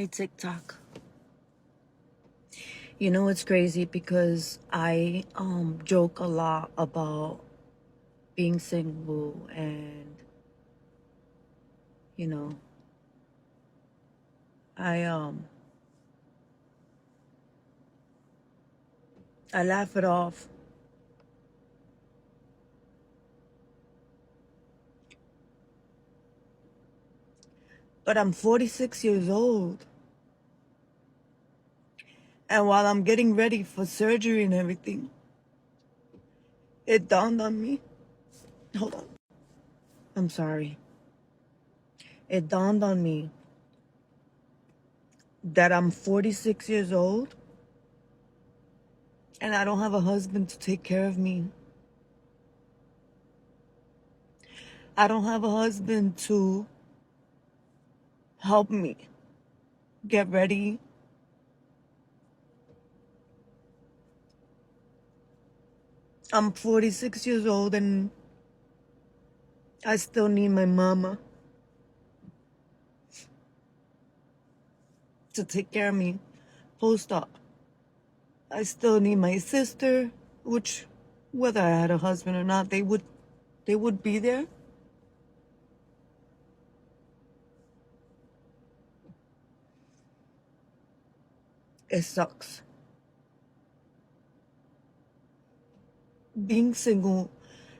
Hey, TikTok. You know, it's crazy because I joke a lot about being single and, you know, I I laugh it off. But I'm 46 years old. And while I'm getting ready for surgery and everything, it dawned on me. Hold on. I'm sorry. It dawned on me that I'm 46 years old and I don't have a husband to take care of me. I don't have a husband to help me get ready. I'm 46 years old and I still need my mama to take care of me post-op. I still need my sister, which whether I had a husband or not, they would be there. It sucks. Being single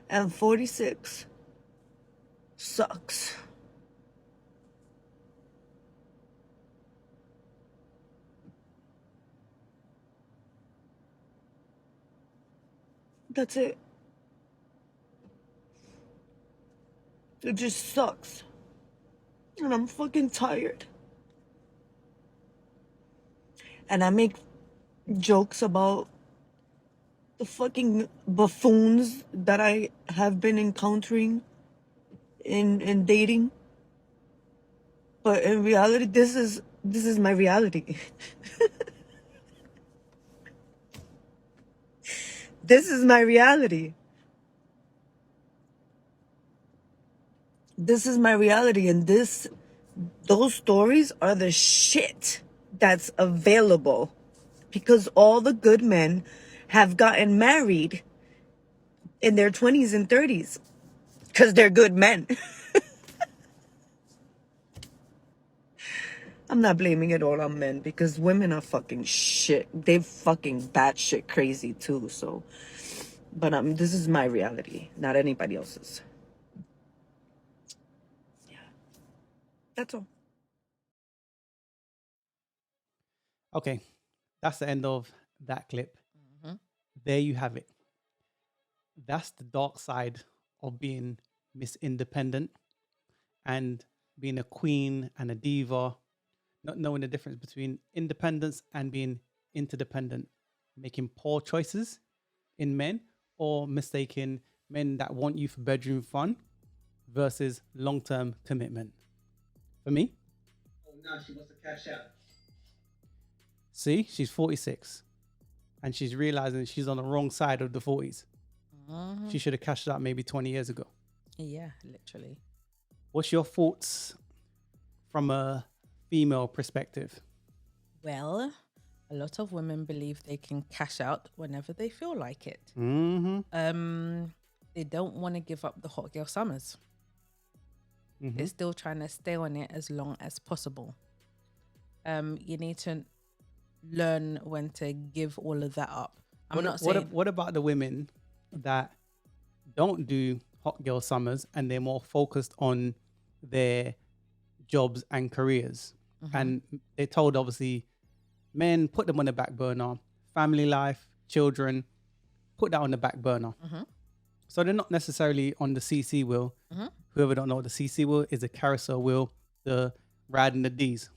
and 46 sucks. That's it. It just sucks. And I'm fucking tired. And I make jokes about the fucking buffoons that I have been encountering in dating. But in reality, this is my reality. This is my reality. This is my reality, and those stories are the shit that's available because all the good men have gotten married in their 20s and 30s because they're good men. I'm not blaming it all on men because women are fucking shit. They fucking batshit crazy too. So, but this is my reality, not anybody else's. Yeah, that's all. Okay, that's the end of that clip. Mhm. There you have it. That's the dark side of being Miss Independent and being a queen and a diva, not knowing the difference between independence and being interdependent, making poor choices in men or mistaking men that want you for bedroom fun versus long term commitment. For me, Oh, now she wants to cash out. see, she's 46 and she's realizing she's on the wrong side of the 40s. Mhm. She should have cashed out maybe 20 years ago. Yeah, literally. What's your thoughts from a female perspective? Well, a lot of women believe they can cash out whenever they feel like it. Mm-hmm. They don't want to give up the hot girl summers. Mm-hmm. They're still trying to stay on it as long as possible. You need to learn when to give all of that up. What about the women that don't do hot girl summers and they're more focused on their jobs and careers? And they're told, obviously, men, put them on the back burner, family life, children, put that on the back burner. So they're not necessarily on the CC wheel. Whoever don't know what the CC wheel is, a carousel wheel, the riding the D's.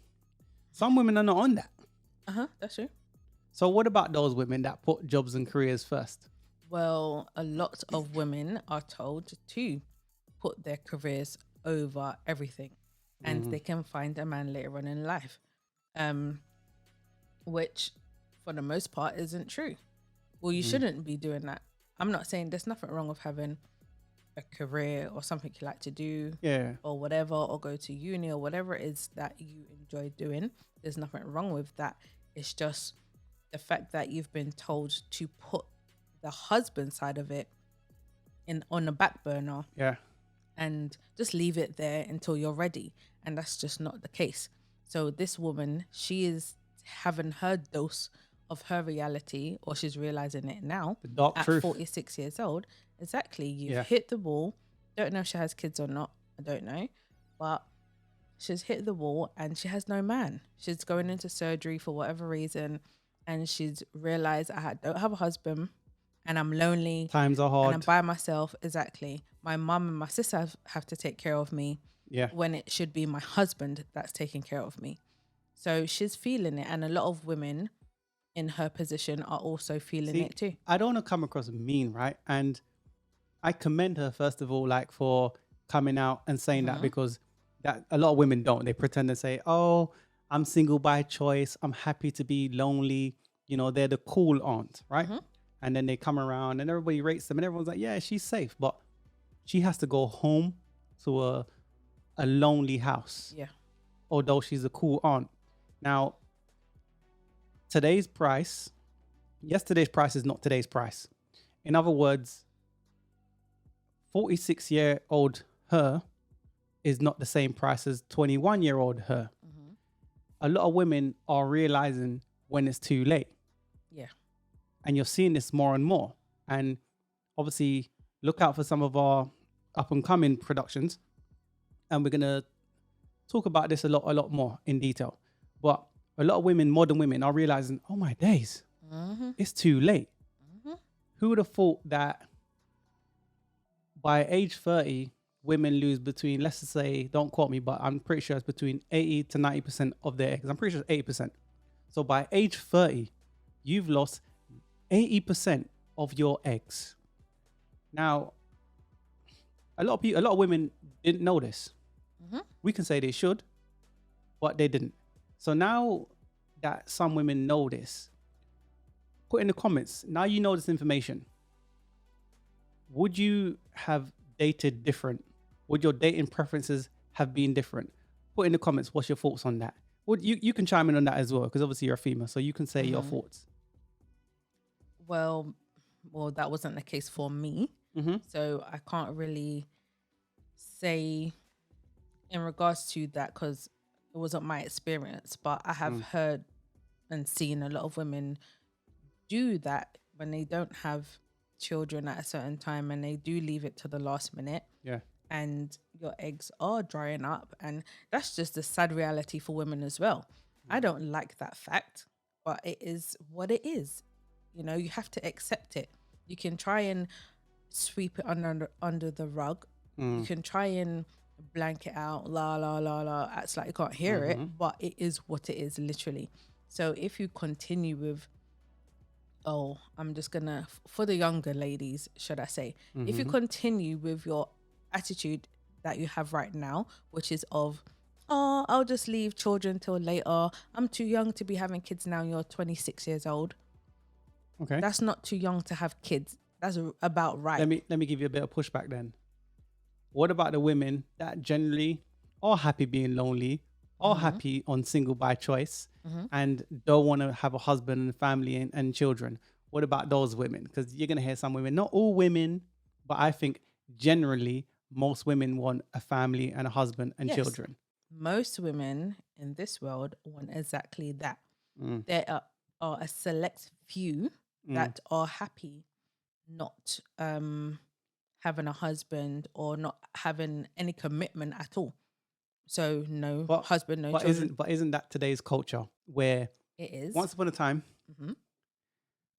Some women are not on that. That's true. So what about those women that put jobs and careers first? Well, a lot of women are told to put their careers over everything, and they can find a man later on in life, which for the most part isn't true. Well, you shouldn't be doing that. I'm not saying there's nothing wrong with having a career or something you like to do Yeah. or whatever, or go to uni or whatever it is that you enjoy doing. there's nothing wrong with that. It's just the fact that you've been told to put the husband side of it on the back burner Yeah. and just leave it there until you're ready. And that's just not the case. So this woman, she is having her dose of her reality, or she's realizing it now The dark at truth. 46 years old. Exactly. You've Yeah. hit the wall. Don't know if she has kids or not. I don't know. But she's hit the wall and she has no man. She's going into surgery for whatever reason. And she's realized don't have a husband and I'm lonely. Times are And I'm hard. by myself. Exactly. My mum and my sister have to take care of me Yeah. when it should be my husband that's taking care of me. So she's feeling it. And a lot of women in her position are also feeling See, it too. I don't want to come across mean, right? And I commend her, first of all, like for coming out and saying that, because that a lot of women don't. They pretend to say, oh, I'm single by choice. I'm happy to be lonely. You know, they're the cool aunt, right? And then they come around and everybody rates them and everyone's like, yeah, she's safe. But she has to go home to a lonely house, Yeah. although she's a cool aunt. Now, yesterday's price is not today's price. In other words, 46-year-old her is not the same price as 21-year-old her. A lot of women are realizing when it's too late. Yeah. And you're seeing this more and more. And obviously, look out for some of our up-and-coming productions. And we're going to talk about this a lot more in detail. But a lot of women, modern women, are realizing, oh my days, it's too late. Who would have thought that by age 30, women lose between, let's just say, don't quote me, but I'm pretty sure it's between 80 to 90% of their eggs. I'm pretty sure it's 80%. So by age 30, you've lost 80% of your eggs. Now, a lot of women didn't know this. We can say they should, but they didn't. So now that some women know this, put in the comments, now you know this information. Would you have dated different? Would your dating preferences have been different? Put in the comments, what's your thoughts on that? Well, you can chime in on that as well, because obviously you're a female, so you can say your thoughts. Well, that wasn't the case for me. So I can't really say in regards to that because it wasn't my experience. But I have heard and seen a lot of women do that when they don't have children at a certain time and they do leave it to the last minute. Yeah. And your eggs are drying up. And that's just a sad reality for women as well. I don't like that fact, but it is what it is. You know, you have to accept it. You can try and sweep it under the rug. You can try and blank it out, la, la, la, la, acts like you can't hear it, but it is what it is, literally. So if you continue with, I'm just gonna, for the younger ladies, should I say, if you continue with your attitude that you have right now, which is of, I'll just leave children till later. I'm too young to be having kids now. You're 26 years old. Okay. That's not too young to have kids. That's about right. Let me give you a bit of pushback then. What about the women that generally are happy being lonely, are happy on single by choice, and don't want to have a husband and family and children? What about those women? Because you're going to hear some women, not all women, but I think generally most women want a family and a husband and Yes. children. Most women in this world want exactly that. There are a select few that are happy not having a husband or not having any commitment at all. So no husband, no children. Isn't that today's culture where It is. once upon a time,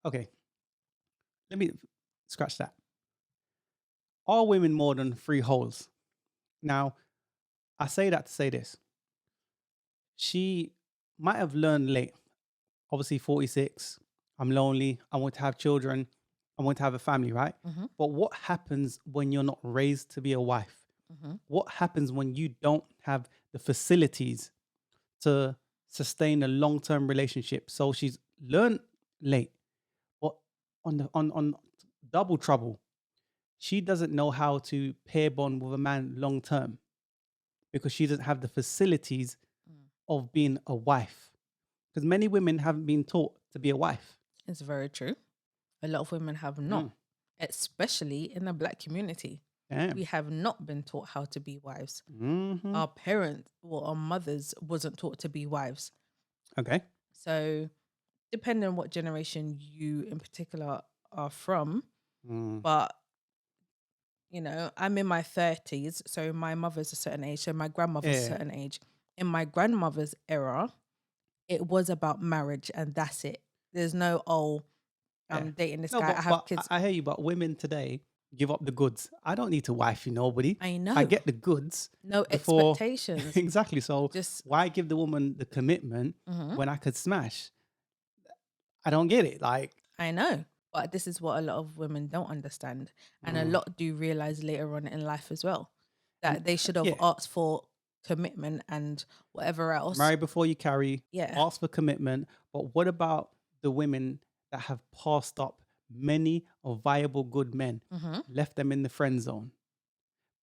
okay, let me scratch that. Are women more than three holes? Now, I say that to say this. She might have learned late. Obviously, 46. I'm lonely. I want to have children. I want to have a family, right? But what happens when you're not raised to be a wife? What happens when you don't have the facilities to sustain a long-term relationship? So she's learned late, but on double trouble, she doesn't know how to pair bond with a man long-term because she doesn't have the facilities of being a wife. Because many women haven't been taught to be a wife. It's very true. A lot of women have not, Mm. especially in the black community. Damn. We have not been taught how to be wives. Mhm. Our parents or our mothers wasn't taught to be wives. Okay. So depending on what generation you in particular are from, Mm. but I'm in my 30s, so my mother's a certain age, so my grandmother's a Yeah. certain age. In my grandmother's era, it was about marriage and that's it. There's no, I'm Yeah. dating this No, guy, I have but kids. I hear you, but women today give up the goods. I don't need to wifey nobody. I know. I get the goods. No before- expectations. Exactly. So Just why give the woman the commitment Mhm. when I could smash? I don't get it. Like, I know. But this is what a lot of women don't understand. And a Mm. lot do realize later on in life as well that they should have yeah. asked for commitment and whatever else. marry before you carry, Yeah. ask for commitment. But what about the women that have passed up many of viable good men, Mhm. left them in the friend zone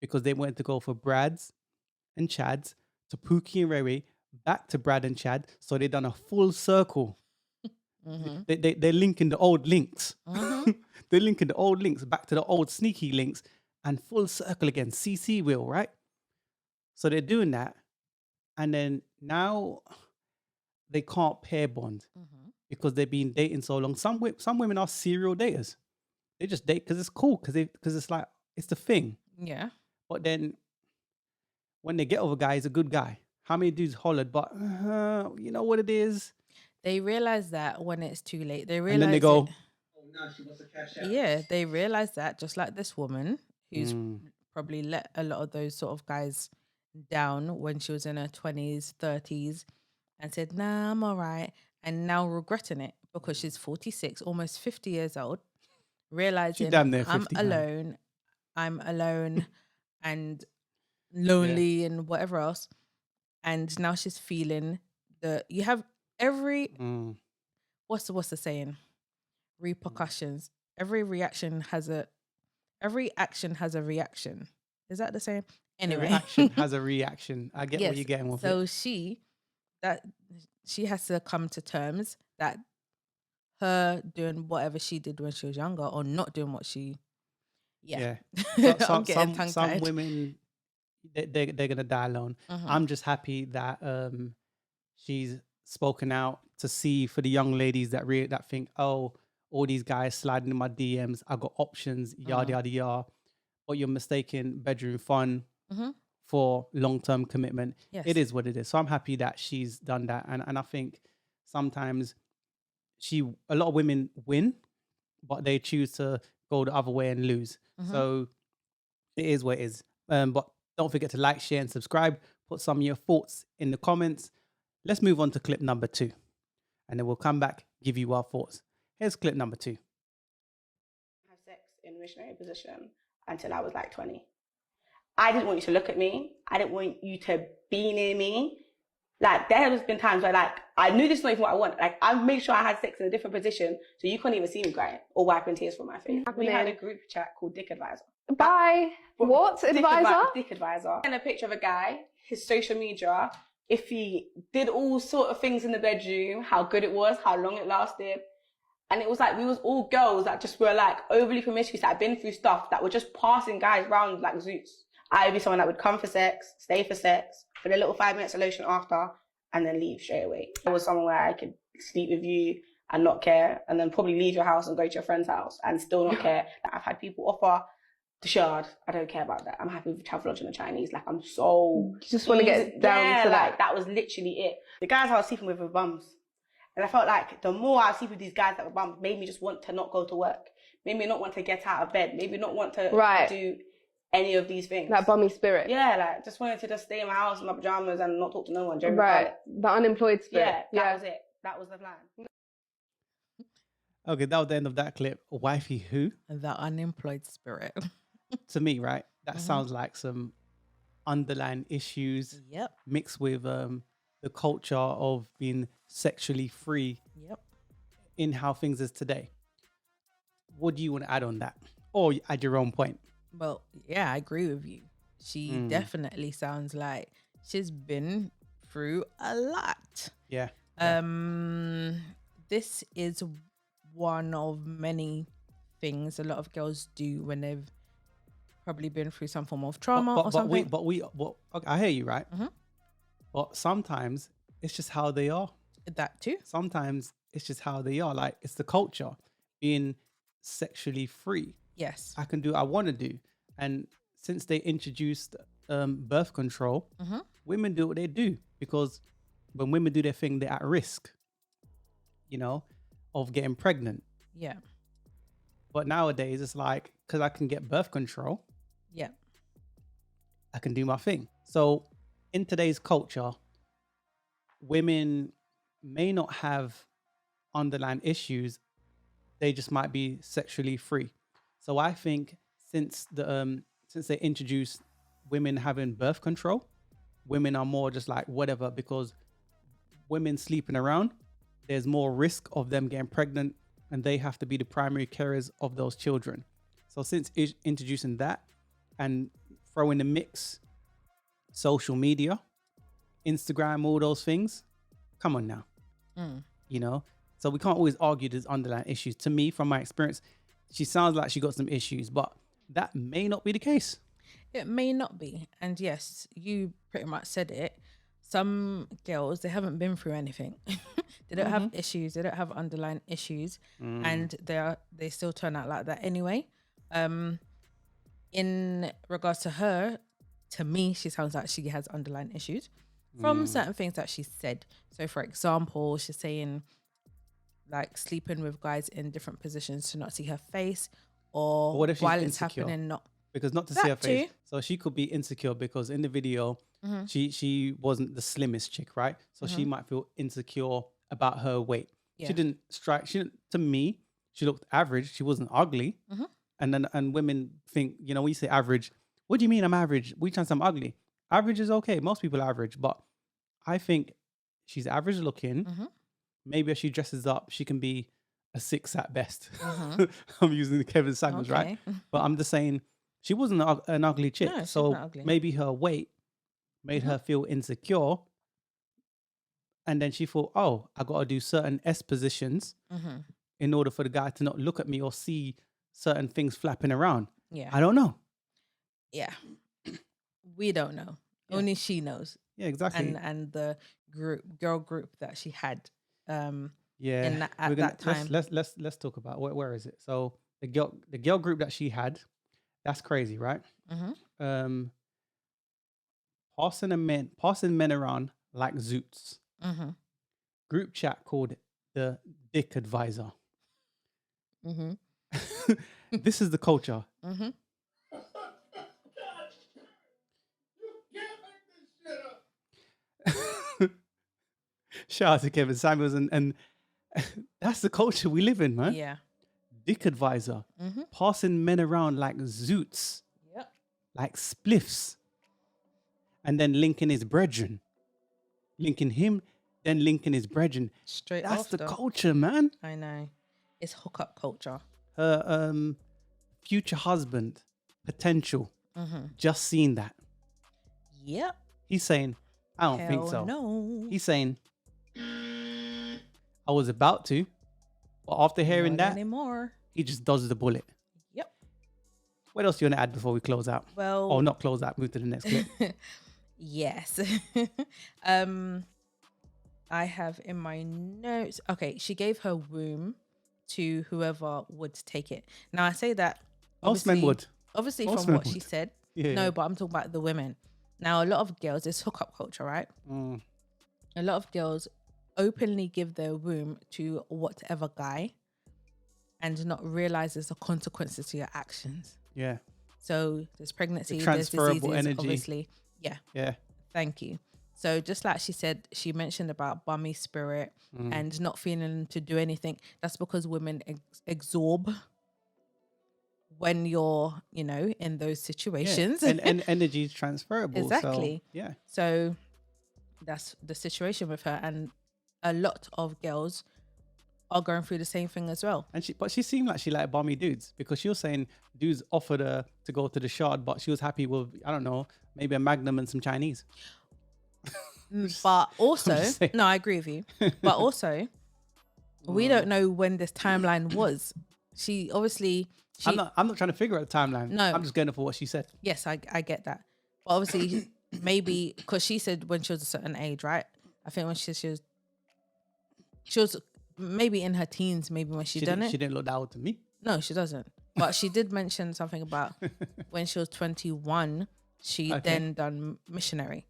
because they went to go for Brads and Chads to Pookie and Riri, back to Brad and Chad. So they done a full circle. Mhm. They're linking the old links. Mhm. They're linking the old links back to the old sneaky links and full circle again. CC wheel, right? So they're doing that. And then now they can't pair bond Mhm. because they've been dating so long. Some women are serial daters. They just date because it's cool, because it's like, it's the thing. Yeah. But then when they get over a guy, he's a good guy. How many dudes hollered, but you know what it is? They realize that when it's too late. They realize And then they go, Oh, now she wants to cash out. Yeah, they realize that just like this woman who's Mm. probably let a lot of those sort of guys down when she was in her 20s, 30s and said, nah, I'm all right. And now regretting it because she's 46, almost 50 years old, realizing damn near I'm 50, man. alone, I'm alone and lonely and whatever else. And now she's feeling you have every, Mm. what's the saying? Repercussions. Every action has a reaction. Is that the same? Anyway, Every action has a reaction. I get what you're getting with so it. she has to come to terms that her doing whatever she did when she was younger or not doing what she Yeah. I'm getting Some tongue-tied. women, they're gonna die alone. Mhm. I'm just happy that she's spoken out to see for the young ladies that think, oh, all these guys sliding in my DMs, I got options, yada yada yada. But you're mistaking bedroom fun Mhm. for long-term commitment. Yes. It is what it is. So I'm happy that she's done that. And I think sometimes a lot of women win, but they choose to go the other way and lose. Mhm. So it is what it is. But don't forget to like, share, and subscribe. Put some of your thoughts in the comments. Let's move on to clip number 2. And then we'll come back, give you our thoughts. Here's clip number 2. Have sex in missionary position until I was like 20. I didn't want you to look at me. I didn't want you to be near me. Like, there has been times where, like, I knew this is not even what I want. Like, I made sure I had sex in a different position so you couldn't even see me crying or wiping tears from my face. We had a group chat called Dick Advisor. By what advisor? Dick Advisor. And a picture of a guy, his social media, if he did all sort of things in the bedroom, how good it was, how long it lasted. And it was like, we was all girls that just were like overly promiscuous, that had been through stuff, that were just passing guys around like Zeus. I would be someone that would come for sex, stay for sex, for the little 5 minutes of lotion after, and then leave straight away. I was someone where I could sleep with you and not care, and then probably leave your house and go to your friend's house and still not care. Like, I've had people offer the shard. I don't care about that. I'm happy with Travelodge and the Chinese. Like, I'm so... You just want to get down to like, that. that was literally it. The guys I was sleeping with were bums. And I felt like the more I sleep with these guys that were bums, made me just want to not go to work. Made me not want to get out of bed. Made me not want to do any of these things. That bummy spirit. Yeah, like, just wanted to just stay in my house in my pajamas and not talk to no one. Right. The unemployed spirit. Yeah, that was it. That was the plan. Okay, that was the end of that clip. Wifey who? The unemployed spirit. To me, right? That sounds like some underlying issues Yep. mixed with the culture of being sexually free Yep. in how things is today. What do you want to add on that? Or add your own point? Well, yeah, I agree with you. She definitely sounds like she's been through a lot. Yeah. This is one of many things a lot of girls do when they've probably been through some form of trauma or something. Okay, I hear you, right? Mhm. But sometimes it's just how they are. That too. Sometimes it's just how they are. Like, it's the culture being sexually free. Yes. I can do what I want to do. And since they introduced birth control, women do what they do, because when women do their thing, they're at risk, of getting pregnant. Yeah. But nowadays, it's like, because I can get birth control, Yeah. I can do my thing. So in today's culture, women may not have underlying issues. They just might be sexually free. So I think since they introduced women having birth control, women are more just like whatever, because women sleeping around, there's more risk of them getting pregnant, and they have to be the primary carers of those children. So since introducing that and throwing the mix, social media, Instagram, all those things, come on now. So we can't always argue there's underlying issues. To me, from my experience, she sounds like she got some issues, but that may not be the case. It may not be. And yes, you pretty much said it. Some girls, they haven't been through anything. They don't have issues. They don't have underlying issues. And they still turn out like that anyway. In regards to her, to me, she sounds like she has underlying issues from certain things that she said. So for example, she's saying like sleeping with guys in different positions to not see her face, or what if she's while it's insecure? happening, not Because not to That see her face. too. So she could be insecure because in the video, she wasn't the slimmest chick, right? So she might feel insecure about her weight. Yeah. To me, she looked average. She wasn't ugly. And women think, when you say average, what do you mean I'm average? What are you trying to say I'm ugly? Average is okay. Most people are average, but I think she's average looking. Maybe if she dresses up, she can be a 6 at best. I'm using the Kevin Samuels, right? Okay. But I'm just saying, she wasn't an ugly chick. No, she's so not ugly. maybe her weight made her feel insecure. And then she thought, oh, I got to do certain S positions in order for the guy to not look at me or see certain things flapping around. Yeah. I don't know. Yeah. We don't know. Only she knows. Yeah, exactly. And the girl group that she had yeah. in that time. Let's talk about where is it? So the girl group that she had, that's crazy, right? Passing men around like zoots. Group chat called the Dick Advisor. This is the culture. Shout out to Kevin Samuels, and that's the culture we live in, man. Yeah. Dick Advisor, passing men around like zoots, Yep. like spliffs, and then linking his brethren, linking him, then linking his brethren. Straight That's after. the culture, man. I know. It's hookup culture. Her future husband, potential, just seen that. Yep. He's saying, I don't think so. No. He's saying, I was about to, but after hearing Not that, anymore. he just dodged the bullet. Yep. What else do you want to add before we close out? Well, Or not close out, move to the next clip. yes. I have in my notes. Okay, she gave her womb to whoever would take it. Now I say that Most men would. Obviously Most from men what she would. said. Yeah. No, but I'm talking about the women. Now a lot of girls, it's hookup culture, right? A lot of girls openly give their womb to whatever guy and not realize there's the consequences to your actions. Yeah. So there's pregnancy, there's transferable diseases, energy. obviously. Yeah. Yeah. Thank you. So just like she said, she mentioned about bummy spirit and not feeling to do anything. That's because women absorb when you're, in those situations. And energy is transferable. Exactly. So, yeah. So that's the situation with her. And a lot of girls are going through the same thing as well. But she seemed like she liked bummy dudes, because she was saying dudes offered her to go to the Shard, but she was happy with, I don't know, maybe a Magnum and some Chinese. But also, just saying. no, I agree with you. But also, we don't know when this timeline was. She obviously, I'm not trying to figure out the timeline. No. I'm just going for what she said. yes, I get that. But obviously, maybe because she said when she was a certain age, right? I think when she was maybe in her teens, maybe when she done it. She didn't look that old to me. No, she doesn't. But she did mention something about when she was 21, she then done missionary.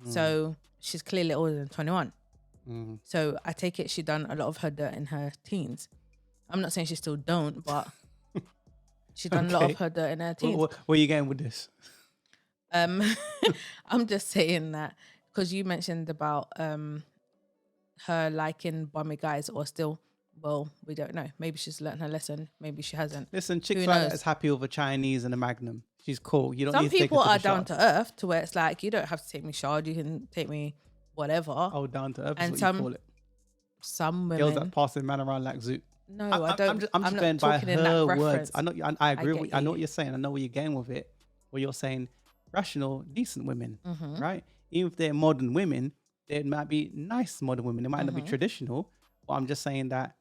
So she's clearly older than 21. So I take it she done a lot of her dirt in her teens. I'm not saying she still don't, but she done a lot of her dirt in her teens. Where are you going with this? I'm just saying that because you mentioned about her liking bummy guys, or still, well, we don't know. Maybe she's learned her lesson. Maybe she hasn't. Listen, chicks Who like that knows? is happy with a Chinese and a Magnum. She's cool. You don't Some need to take her people to are the down shop. to earth to where it's like, you don't have to take me shard. You can take me whatever. Oh, down to earth is And what some you call it. Some Girls women. that passing man around like Zoot. No, I don't. I'm just not going by talking in that her reference. words. I agree. get I know you. what you're saying. I know where you're going with it. Where you're saying rational, decent women, Mm-hmm. right? Even if they're modern women, they might be nice modern women. They might not be Mm-hmm. traditional. But I'm just saying that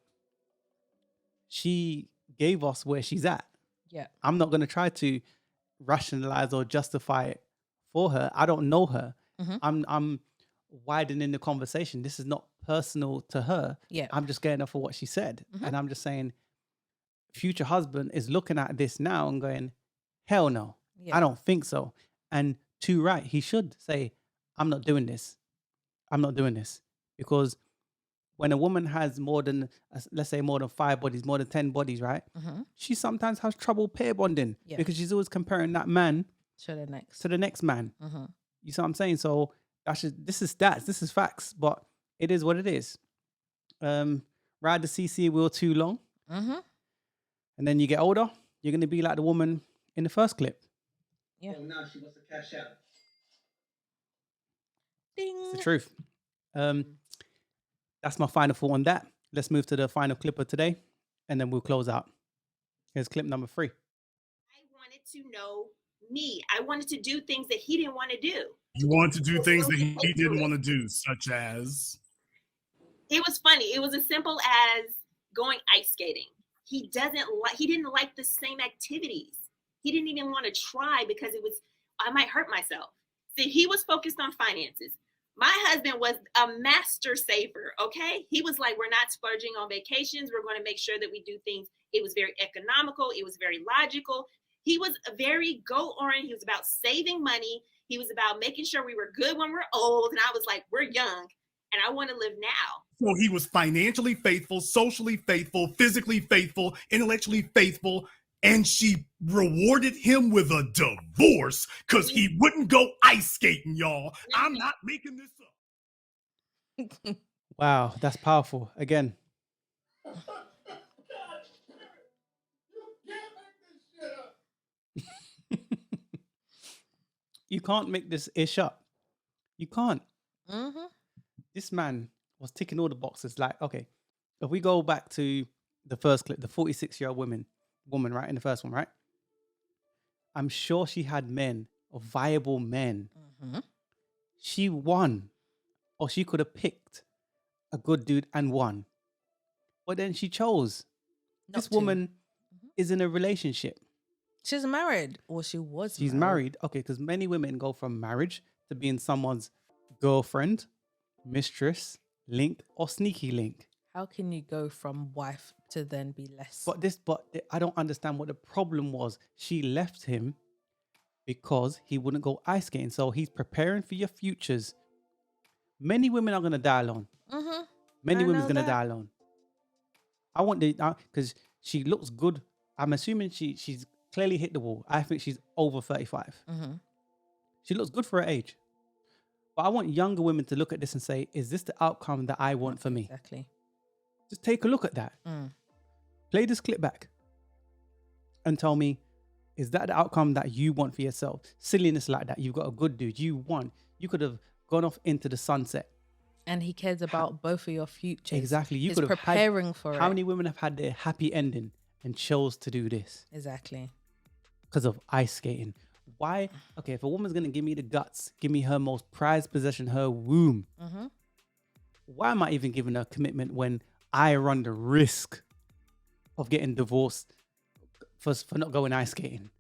she gave us where she's at. Yeah. I'm not going to try to rationalize or justify it for her. I don't know her. Mhm. I'm widening the conversation. This is not personal to her. Yeah. I'm just getting her for what she said. Mhm. And I'm just saying, future husband is looking at this now and going, hell no, Yeah. I don't think so. And too right, he should say, I'm not doing this. I'm not doing this. Because when a woman has more than, let's say more than 5 bodies, more than 10 bodies, right? Mm-hmm. She sometimes has trouble pair bonding Yeah. because she's always comparing that man To the next. to the next man. Mm-hmm. You see what I'm saying? So this is stats, this is facts, but it is what it is. Ride the CC wheel too long, Mm-hmm. and then you get older, you're gonna be like the woman in the first clip. Yeah. Oh, now she wants to cash out. Ding. It's the truth. That's my final thought on that. Let's move to the final clip of today, and then we'll close out. Here's clip number 3. I wanted to know me. I wanted to do things that he didn't want to do. You want to do things that he didn't want to do, such as It was funny. It was as simple as going ice skating. He didn't like the same activities. He didn't even want to try because I might hurt myself. See, he was focused on finances. My husband was a master saver, okay? He was like, we're not splurging on vacations. We're going to make sure that we do things. It was very economical. It was very logical. He was a very goal-oriented. He was about saving money. He was about making sure we were good when we're old. And I was like, we're young and I want to live now. so he was financially faithful, socially faithful, physically faithful, intellectually faithful, and she rewarded him with a divorce because he wouldn't go ice skating, y'all. I'm not making this up. Wow, that's powerful. Again, you can't make this ish up. You can't. Mm-hmm. This man was ticking all the boxes. Like, okay, if we go back to the first clip, the 46-year-old woman, right, in the first one, right? I'm sure she had men, or viable men. Mm-hmm. She won, or she could have picked a good dude and won. But then she chose. This woman is in a relationship. She's married, or she was. She's married. Okay, because many women go from marriage to being someone's girlfriend, mistress, link, or sneaky link. How can you go from wife to then be less? But I don't understand what the problem was. She left him because he wouldn't go ice skating. So he's preparing for your futures. Many women are gonna die alone. Mm-hmm. Many I women's know gonna that. die alone. I want the because she looks good. I'm assuming she's clearly hit the wall. I think she's over 35. Mm-hmm. She looks good for her age. But I want younger women to look at this and say, is this the outcome that I want for me? Exactly. Just take a look at that. Play this clip back and tell me, is that the outcome that you want for yourself? Silliness like that. You've got a good dude. You won. You could have gone off into the sunset. And he cares about both of your futures. Exactly. You He's could have preparing for it. How many women have had their happy ending and chose to do this Exactly. because of ice skating? Why? Okay, if a woman's gonna give me the guts, give me her most prized possession, her womb, Mm-hmm. why am I even giving her a commitment when I run the risk of getting divorced for not going ice skating?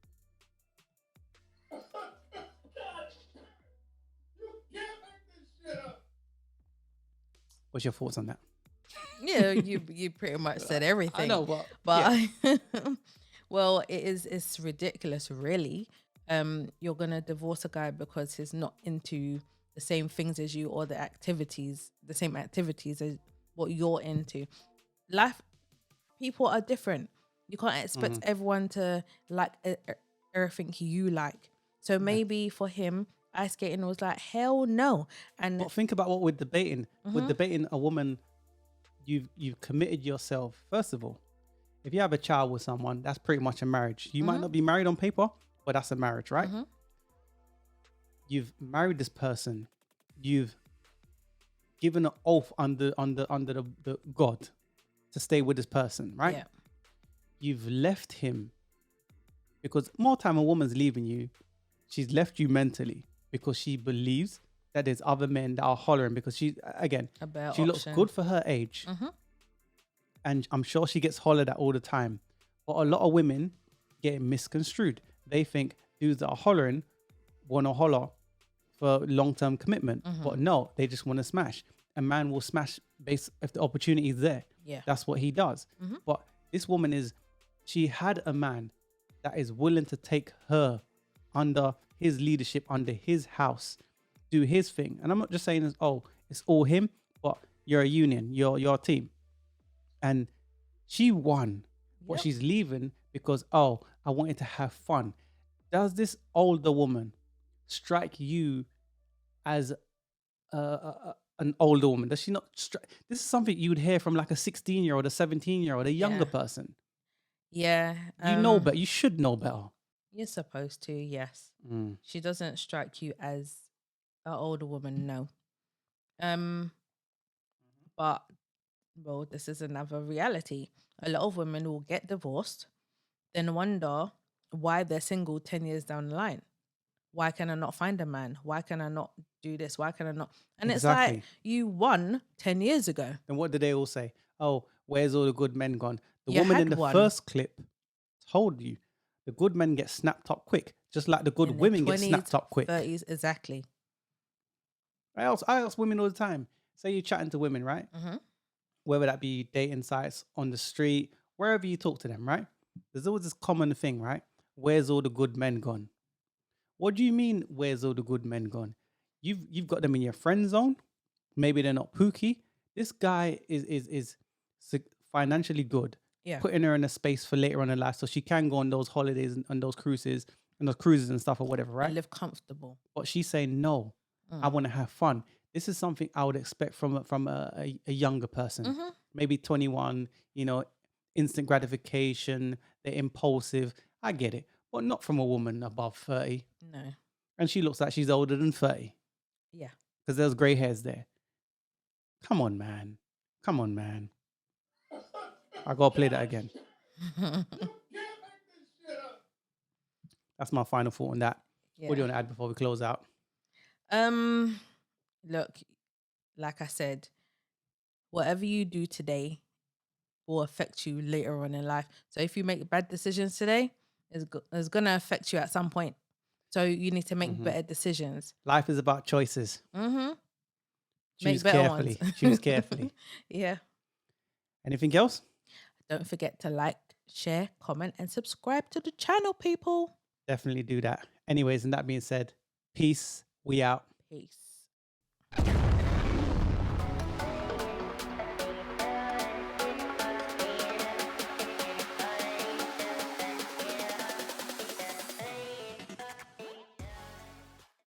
What's your thoughts on that? Yeah, you pretty much said everything. I know, but But well, it's ridiculous, really. You're gonna divorce a guy because he's not into the same things as you or the same activities as what you're into. Life, people are different. You can't expect everyone to like everything you like. So maybe for him, ice skating was like hell no. And But think about what we're debating. We're debating a woman. You've committed yourself. First of all, if you have a child with someone, that's pretty much a marriage. You might not be married on paper, but that's a marriage, right? You've married this person. You've given an oath under the God to stay with this person, right? yeah, You've left him because more time a woman's leaving you, she's left you mentally because she believes that there's other men that are hollering because she, again, about she looks option. good for her age. And I'm sure she gets hollered at all the time. But a lot of women get misconstrued. They think dudes that are hollering want to holler for long-term commitment. But no, they just want to smash. A man will smash based if the opportunity is there. Yeah. That's what he does. But this woman she had a man that is willing to take her under his leadership, under his house, do his thing. And I'm not just saying, it's all him, but you're a union, you're a team. And she won, but she's leaving because, I wanted to have fun. Does this older woman strike you as an older woman? Does she not this is something you would hear from like a 16-year-old, a 17-year-old, a younger person. Yeah. You know better. You should know better. You're supposed to, yes. She doesn't strike you as an older woman, no. But well, this is another reality. A lot of women will get divorced, then wonder why they're single 10 years down the line. Why can I not find a man? Why can I not do this? Why can I not? And it's Exactly. like, you won 10 years ago. And what did they all say? Oh, where's all the good men gone? The You woman had in the one. first clip told you the good men get snapped up quick, just like the good In their women get 20s, snapped up quick. 30s, exactly. I ask women all the time. Say you're chatting to women, right? Whether that be dating sites, on the street, wherever you talk to them, right? There's always this common thing, right? Where's all the good men gone? What do you mean, where's all the good men gone? You've got them in your friend zone. Maybe they're not pooky. This guy is financially good. Yeah. Putting her in a space for later on in life so she can go on those holidays and those cruises and stuff or whatever, right? And live comfortable. But she's saying, no, I want to have fun. This is something I would expect from a younger person, maybe 21, instant gratification, they're impulsive. I get it, but not from a woman above 30. No. And she looks like she's older than 30 Yeah. because there's gray hairs there. Come on, man. Come on, man. I gotta play that again. That's my final thought on that. Yeah. What do you want to add before we close out? Look, like I said, whatever you do today will affect you later on in life. So if you make bad decisions today, it's going to affect you at some point. So you need to make better decisions. Life is about choices. Make Choose better carefully. ones. Choose carefully. Yeah. Anything else? Don't forget to like, share, comment, and subscribe to the channel, people. Definitely do that. Anyways, and that being said, peace. We out. Peace.